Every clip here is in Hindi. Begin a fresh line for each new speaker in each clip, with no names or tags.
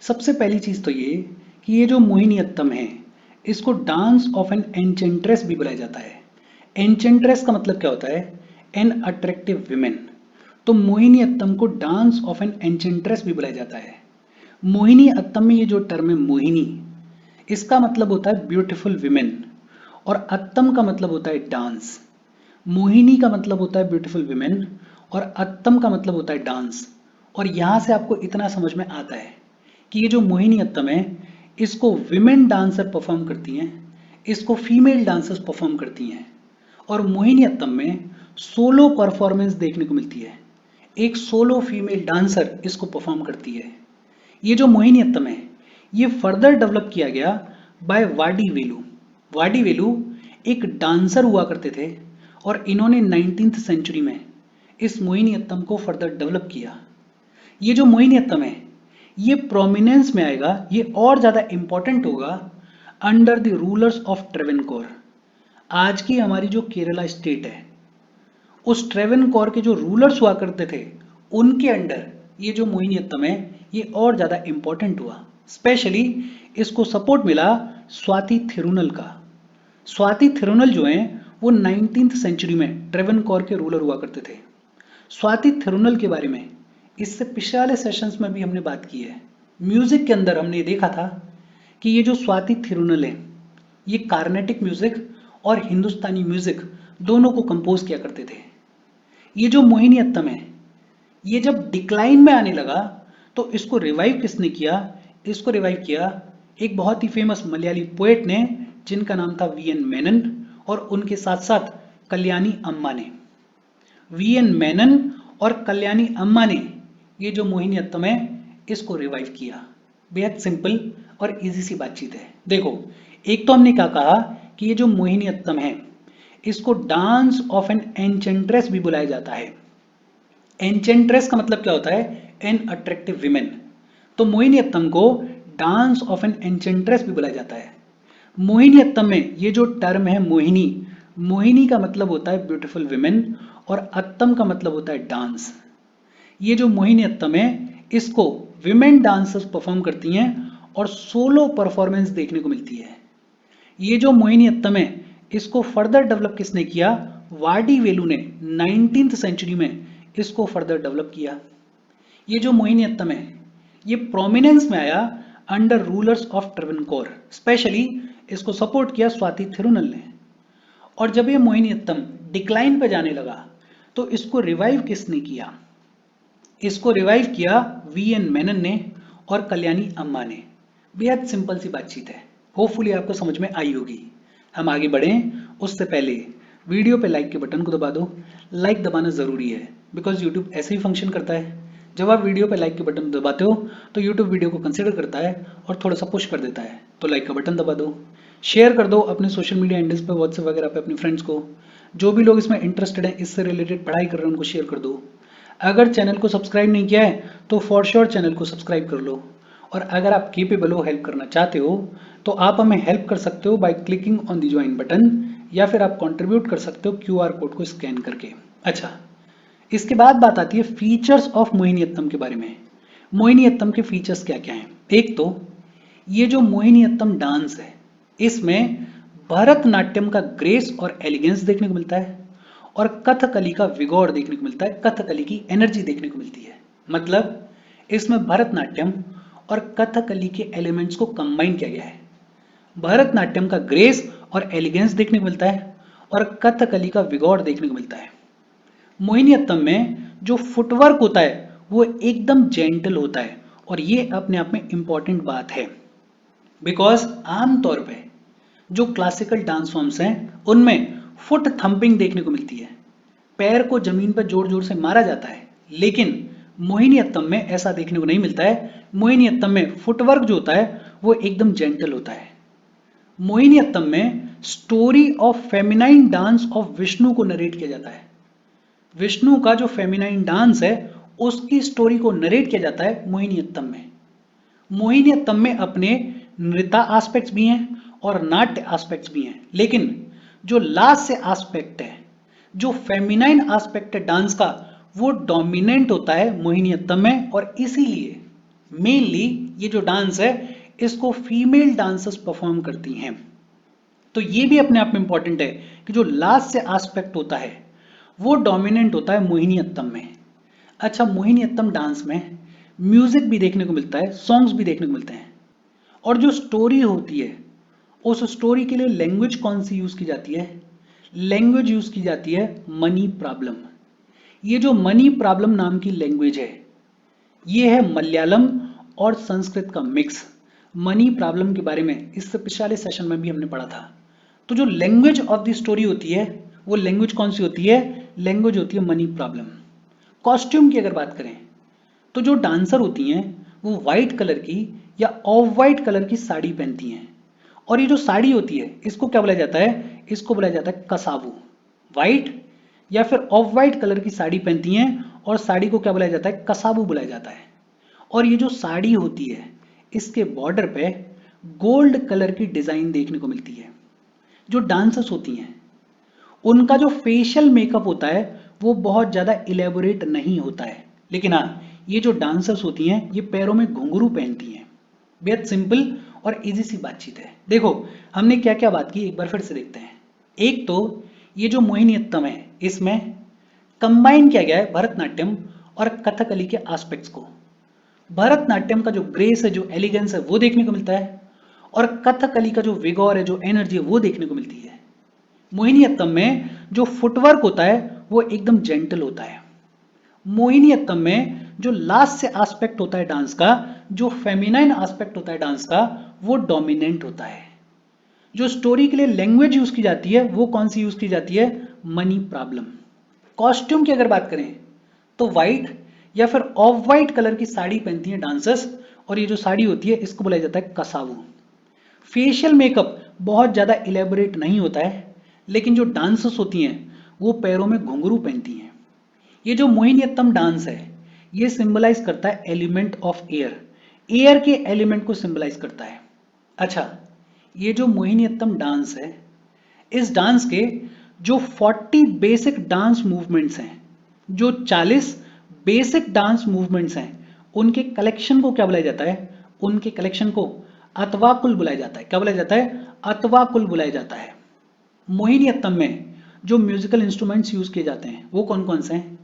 सबसे पहली चीज तो ये कि ये जो मोहिनीअट्टम है इसको डांस ऑफ एन एन्चेंट्रेस भी बुलाया जाता है। एन्चेंट्रेस का मतलब क्या होता है? An attractive women. तो मोहिनीअट्टम को डांस ऑफ एन एन्चेंट्रेस भी बुलाया जाता है। मोहिनीअट्टम में ये जो टर्म है मोहिनी, इसका मतलब होता है ब्यूटीफुल विमेन, और अत्तम का मतलब होता है डांस। मोहिनी का मतलब होता है ब्यूटीफुल विमेन और अत्तम का मतलब होता है डांस। और यहां से आपको इतना समझ में आता है कि ये जो मोहिनीअट्टम है इसको विमेन डांसर परफॉर्म करती हैं, इसको फीमेल डांसर्स परफॉर्म करती हैं। और मोहिनीअट्टम में सोलो परफॉर्मेंस देखने को मिलती है, एक सोलो फीमेल डांसर इसको परफॉर्म करती है। ये जो मोहिनीअट्टम है ये फर्दर डेवलप किया गया बाय वाडी वेलु। वाडी वेलु एक डांसर हुआ करते थे और इन्होंने 19th सेंचुरी में इस मोहिनीअट्टम को फर्दर डेवलप किया। ये जो मोहिनीअट्टम है ये प्रोमिनेंस में आएगा, ये और ज्यादा इंपॉर्टेंट होगा under the rulers of Travancore. आज की हमारी जो केरला स्टेट है उस ट्रेवेनकोर के जो रूलर्स हुआ करते थे उनके अंडर ये जो मोहिनीअट्टम है ये और ज्यादा इंपॉर्टेंट हुआ। स्पेशली इसको सपोर्ट मिला स्वाति थिरुनल का। स्वाति थिरुनल जो हैं वो 19th सेंचुरी में ट्रेवेनकोर के रूलर हुआ करते थे। स्वाति थिरुनल के बारे में इससे पिछले वाले सेशंस में भी हमने बात की है। म्यूजिक के अंदर हमने देखा था कि ये जो स्वाति थिरुनल है ये कार्नेटिक म्यूजिक और हिंदुस्तानी म्यूजिक दोनों को कंपोज किया करते थे। ये जो मोहिनीअट्टम है ये जब डिक्लाइन में आने लगा तो इसको रिवाइव किसने किया? इसको रिवाइव किया एक बहुत ही फेमस मलयाली पोएट ने जिनका नाम था वीएन मेनन, और उनके साथ साथ कल्याणी अम्मा ने। वीएन मेनन और कल्याणी अम्मा ने ये जो मोहिनीअट्टम है इसको रिवाइव किया। बेहद सिंपल और इजी सी बातचीत है। देखो, एक तो हमने क्या कहा कि ये जो मोहिनीअट्टम है इसको डांस ऑफ एन एन्चेंट्रेस भी बुलाया जाता है। एन्चेंट्रेस का मतलब क्या होता है? An attractive women. तो मोहिनीअट्टम को डांस ऑफ एन एन्चेंट्रेस भी बुलाया जाता है। मोहिनीअट्टम में ये जो टर्म है मोहिनी, मोहिनी का मतलब होता है ब्यूटीफुल विमेन और अट्टम का मतलब होता है डांस। ये जो मोहिनीअट्टम है इसको विमेन डांसर्स परफॉर्म करती हैं और सोलो परफॉर्मेंस देखने को मिलती है। ये जो मोहिनीअट्टम है इसको फर्दर डेवलप किसने किया? वाडी वेलु ने 19th सेंचुरी में इसको फर्दर डेवलप किया। ये जो मोहिनीअट्टम है ये प्रोमिनेंस में आया under rulers of Travancore. Specially इसको सपोर्ट किया स्वाति थिरुनल ने। और जब ये मोहिनीअट्टम डिक्लाइन पे जाने लगा तो इसको रिवाइव किसने किया? इसको रिवाइव किया वीएन मेनन ने और कल्याणी अम्मा ने। बेहद सिंपल सी बातचीत है, होपफुली आपको समझ में आई होगी। हम आगे बढ़ें उससे पहले वीडियो पे लाइक के बटन को दबा दो। लाइक दबाना ज़रूरी है बिकॉज यूट्यूब ऐसे ही फंक्शन करता है। जब आप वीडियो पे लाइक के बटन दबाते हो तो यूट्यूब वीडियो को कंसिडर करता है और थोड़ा सा पुश कर देता है। तो लाइक का बटन दबा दो, शेयर कर दो अपने सोशल मीडिया हैंडल्स पे, व्हाट्सएप वगैरह पे अपने फ्रेंड्स को। जो भी लोग इसमें इंटरेस्टेड हैं, इससे रिलेटेड पढ़ाई कर रहे हैं, उनको शेयर कर दो। अगर चैनल को सब्सक्राइब नहीं किया है तो फॉर श्योर चैनल को सब्सक्राइब कर लो। और अगर आप केपेबल हो, हेल्प करना चाहते हो तो आप हमें हेल्प कर सकते हो by clicking on the join button, या फिर आप कंट्रीब्यूट कर सकते हो क्यूआर कोड को स्कैन करके। अच्छा, इसके बाद बात आती है फीचर्स ऑफ मोहिनीअट्टम के बारे में। मोहिनीअट्टम के फीचर्स क्या क्या हैं? एक तो ये जो मोहिनीअट्टम डांस है इसमें भरतनाट्यम का ग्रेस और एलिगेंस देखने को मिलता है और कथकली का विगोर देखने को मिलता है, कथकली की एनर्जी देखने को मिलती है। मतलब इसमें भरतनाट्यम और कथकली के एलिमेंट्स को कंबाइन किया गया है। भरतनाट्यम का ग्रेस और एलिगेंस देखने को मिलता है और कथकली का विगोर देखने को मिलता है। मोहिनीअट्टम में जो फुटवर्क होता है वो एकदम जेंटल होता है, और ये अपने आप में इंपॉर्टेंट बात है बिकॉज आमतौर पे जो क्लासिकल डांस फॉर्म्स हैं उनमें फुट थंपिंग देखने को मिलती है, पैर को जमीन पर जोर जोर से मारा जाता है। लेकिन मोहिनीअट्टम में ऐसा देखने को नहीं मिलता है। मोहिनीअट्टम में फुटवर्क जो होता है वो एकदम जेंटल होता है। मोहिनीअट्टम में story of feminine dance of Vishnu को नरेट किया जाता है। विष्णु का जो फेमिनाइन डांस है उसकी स्टोरी को नरेट किया जाता है मोहिनीअट्टम में। मोहिनीअट्टम में अपने नृत्य एस्पेक्ट्स भी हैं और नाट्य एस्पेक्ट्स भी हैं, लेकिन जो लास्ट से एस्पेक्ट है, जो फेमिनाइन एस्पेक्ट है डांस का, वो डोमिनेंट होता है मोहिनीअट्टम में। और इसीलिए मेनली ये जो डांस है इसको फीमेल डांसर्स परफॉर्म करती हैं। तो ये भी अपने आप में इंपॉर्टेंट है कि जो लास्ट से एस्पेक्ट होता है वो डोमिनेंट होता है मोहिनीअट्टम में। अच्छा, मोहिनीअट्टम डांस में म्यूजिक भी देखने को मिलता है, सॉन्ग्स भी देखने को मिलते हैं, और जो स्टोरी होती है उस स्टोरी के लिए लैंग्वेज कौन सी यूज की जाती है? लैंग्वेज यूज की जाती है मनी प्रॉब्लम। ये जो मनी प्रॉब्लम नाम की लैंग्वेज है ये है मलयालम और संस्कृत का मिक्स। मनी प्रॉब्लम के बारे में इससे पिछले सेशन में भी हमने पढ़ा था। तो जो लैंग्वेज ऑफ द स्टोरी होती है वो लैंग्वेज कौन सी होती है? लैंग्वेज होती है मनी प्रॉब्लम। कॉस्ट्यूम की अगर बात करें तो जो डांसर होती हैं वो व्हाइट कलर की या ऑफ व्हाइट कलर की साड़ी पहनती हैं, और ये जो साड़ी होती है इसको क्या बोला जाता है? इसको बोला जाता है कसावू। व्हाइट या फिर ऑफ व्हाइट कलर की साड़ी पहनती हैं और साड़ी को क्या बुलाया जाता है? कसाबू बुलाया जाता है। और ये जो साड़ी होती है इसके बॉर्डर पे गोल्ड कलर की डिजाइन देखने को मिलती है। जो डांसर्स होती हैं उनका जो फेशियल मेकअप होता है वो बहुत ज्यादा इलेबोरेट नहीं होता है, लेकिन हाँ ये जो डांसर्स होती हैं ये पैरों में घुंघरू पहनती हैं। बेहद सिंपल और इजी सी बातचीत है। देखो हमने क्या क्या बात की, एक बार फिर से देखते हैं। एक तो ये जो मोहिनीअट्टम है इसमें कंबाइन किया गया है भरतनाट्यम और कथकली के एस्पेक्ट्स को। भरतनाट्यम का जो ग्रेस है, जो एलिगेंस है वो देखने को मिलता है, और कथकली का जो विगोर है, जो एनर्जी है वो देखने को मिलती है। मोहिनीअट्टम में जो फुटवर्क होता है वो एकदम जेंटल होता है। मोहिनीअट्टम में जो लास्ट से एस्पेक्ट होता है डांस का, जो फेमिनाइन एस्पेक्ट होता है डांस का, वो डोमिनेंट होता है। जो स्टोरी के लिए लैंग्वेज यूज की जाती है वो कौन सी यूज की जाती है? Money problem. कॉस्ट्यूम की अगर बात करें तो व्हाइट या फिर ऑफ व्हाइट कलर की साड़ी पहनती हैं डांसर्स, और ये जो साड़ी होती है इसको बुलाया जाता है कसावू। फेशियल मेकअप बहुत ज्यादा इलेबोरेट नहीं होता है, लेकिन जो डांसर्स होती हैं वो पैरों में घुंघरू पहनती हैं। ये जो मोहिनीअट्टम डांस है ये सिंबलाइज करता है एलिमेंट ऑफ एयर। एयर के एलिमेंट को सिंबलाइज करता है। अच्छा, ये जो मोहिनीअट्टम डांस है इस डांस के जो 40 बेसिक डांस मूवमेंट्स हैं, जो 40 बेसिक डांस मूवमेंट्स हैं, उनके कलेक्शन को क्या बुलाया जाता है? उनके कलेक्शन को अतवाकुल बुलाया जाता है। क्या बुलाया जाता है? अतवाकुल बुलाया जाता है। मोहिनीअट्टम में जो म्यूजिकल इंस्ट्रूमेंट्स यूज किए जाते हैं वो कौन कौन से हैं?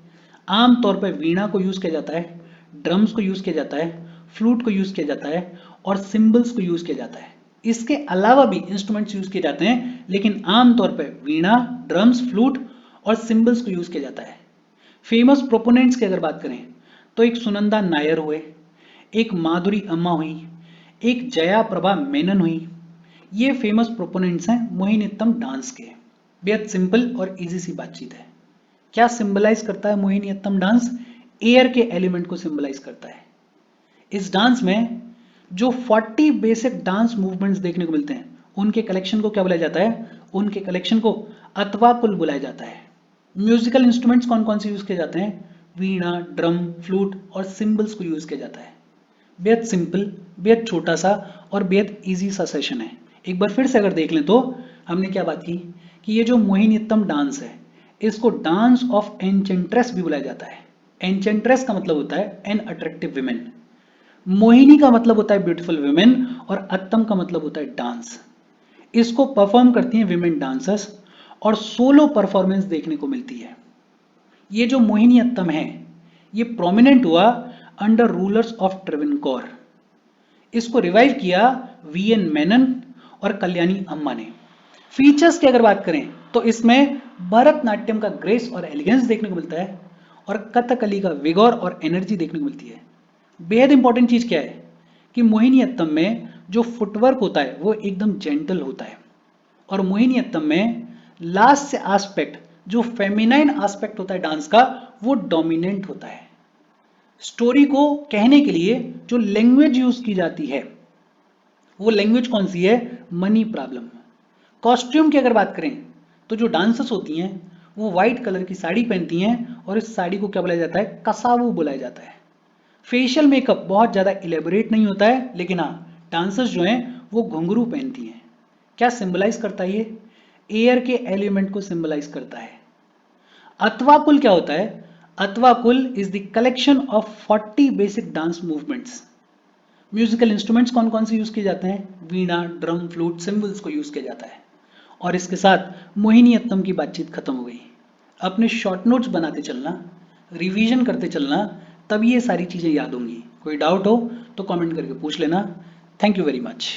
आमतौर पर वीणा को यूज किया जाता है, ड्रम्स को यूज किया जाता है, फ्लूट को यूज किया जाता है, और सिंबल्स को यूज किया जाता है। इसके अलावा भी इंस्ट्रूमेंट्स यूज किए जाते हैं, लेकिन आमतौर पर वीणा, ड्रम्स, फ्लूट और सिंबल्स को यूज किया जाता है। फेमस प्रोपोनेंट्स की अगर बात करें तो एक सुनंदा नायर हुए, एक माधुरी अम्मा हुई, एक जया प्रभा मेनन हुई। ये फेमस प्रोपोनेंट्स हैं मोहिनीअट्टम डांस के। बेहद सिंपल और इजी सी बातचीत है। क्या सिंबलाइज करता है मोहिनीअट्टम डांस? एयर के एलिमेंट को सिंबलाइज करता है। इस डांस में जो 40 बेसिक डांस मूवमेंट्स देखने को मिलते हैं उनके कलेक्शन को क्या बुलाया जाता है? उनके कलेक्शन को अतवाकुल बुलाया जाता है। म्यूजिकल इंस्ट्रूमेंट्स कौन कौन से यूज किए जाते हैं? वीणा, ड्रम, फ्लूट और सिंबल्स को यूज किया जाता है। बेहद सिंपल, बेहद छोटा सा और बेहद इजी सा सेशन है। एक बार फिर से अगर देख लें तो हमने क्या बात की कि ये जो मोहिनीअट्टम डांस है इसको डांस ऑफ एन्चेंट्रेस भी बुलाया जाता है। एन्चेंट्रेस का मतलब होता है एन अट्रैक्टिव विमेन, मोहिनी का मतलब होता है ब्यूटीफुल विमेन, और अत्तम का मतलब होता है डांस। इसको परफॉर्म करती हैं विमेन डांसर्स और सोलो परफॉर्मेंस देखने को मिलती है। ये जो मोहिनीअट्टम है ये प्रोमिनेंट हुआ अंडर रूलर्स ऑफ ट्रेवनकोर। इसको रिवाइव किया वीएन मेनन और कल्याणी अम्मा ने। फीचर्स की अगर बात करें तो इसमें भरतनाट्यम का ग्रेस और एलिगेंस देखने को मिलता है, और कथकली का विगोर और एनर्जी देखने को मिलती है। बेहद इंपॉर्टेंट चीज क्या है कि मोहिनीअट्टम में जो फुटवर्क होता है वो एकदम जेंटल होता है, और मोहिनीअट्टम में लास्ट से एस्पेक्ट जो फेमिनाइन एस्पेक्ट होता है डांस का वो डोमिनेंट होता है। स्टोरी को कहने के लिए जो लैंग्वेज यूज की जाती है वो लैंग्वेज कौन सी है? Money problem. कॉस्ट्यूम की अगर बात करें तो जो डांसर्स होती हैं वो व्हाइट कलर की साड़ी पहनती हैं, और इस साड़ी को क्या बुलाया जाता है? कसावू बुलाया जाता है। फेशियल मेकअप बहुत ज्यादा इलेबोरेट नहीं होता है, लेकिन हाँ डांसर्स जो हैं वो घुंघरू पहनती हैं। क्या सिंबलाइज करता है ये? एयर के एलिमेंट को सिंबलाइज करता है। अतवाकुल क्या होता है? अतवाकुल is the collection of 40 basic dance movements. Musical instruments कौन कौन से यूज किए जाते हैं? वीणा, ड्रम, फ्लूट, सिम्बल्स को यूज किया जाता है। और इसके साथ मोहिनीअट्टम की बातचीत खत्म हो गई। अपने शॉर्ट नोट्स बनाते चलना, रिवीजन करते चलना, तब ये सारी चीजें याद होंगी। कोई डाउट हो तो कमेंट करके पूछ लेना। Thank you very much.